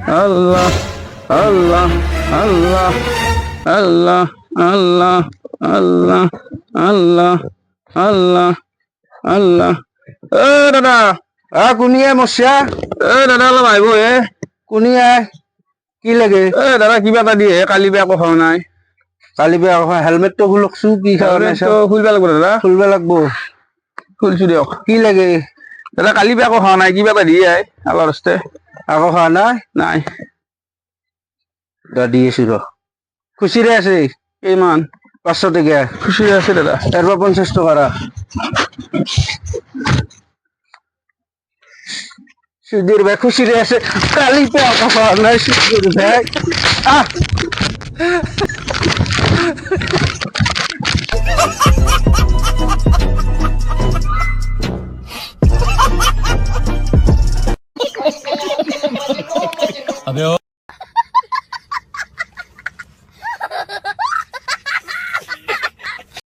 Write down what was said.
আল্লাহ আল্লাহ আল্লাহ আল্লাহ আল্লাহ আল্লাহ আল্লাহ আল্লাহ আল্লাহ এ দাদা কোনিয়ে মশা এ দাদা অলপ আহিব কোনিয়ে কি লাগে এ দাদা কিবা এটা দিয়ে কালি বেয়া কথা নাই কালি বেয়া হেলমেটটো খুলকছো কি হেলমেটটো খুলিব লাগিব দাদা খুলব লাগবো খুলিছো দিয়ক কি লাগে দাদা কালি বেয়া কথা নাই কিবা এটা দিয়ে আল্লাহৰ হস্তে আকৌ খোৱা নাই নাই দি আছো ৰ খুচিৰে আছে কিমান 500 টকীয়া খুচি আছে দাদা এৰবা 50 টকা ৰা সুধীর ভাই খুশিরে আছে কালি বেয়া কথা নাই সুধীর ভাই अबे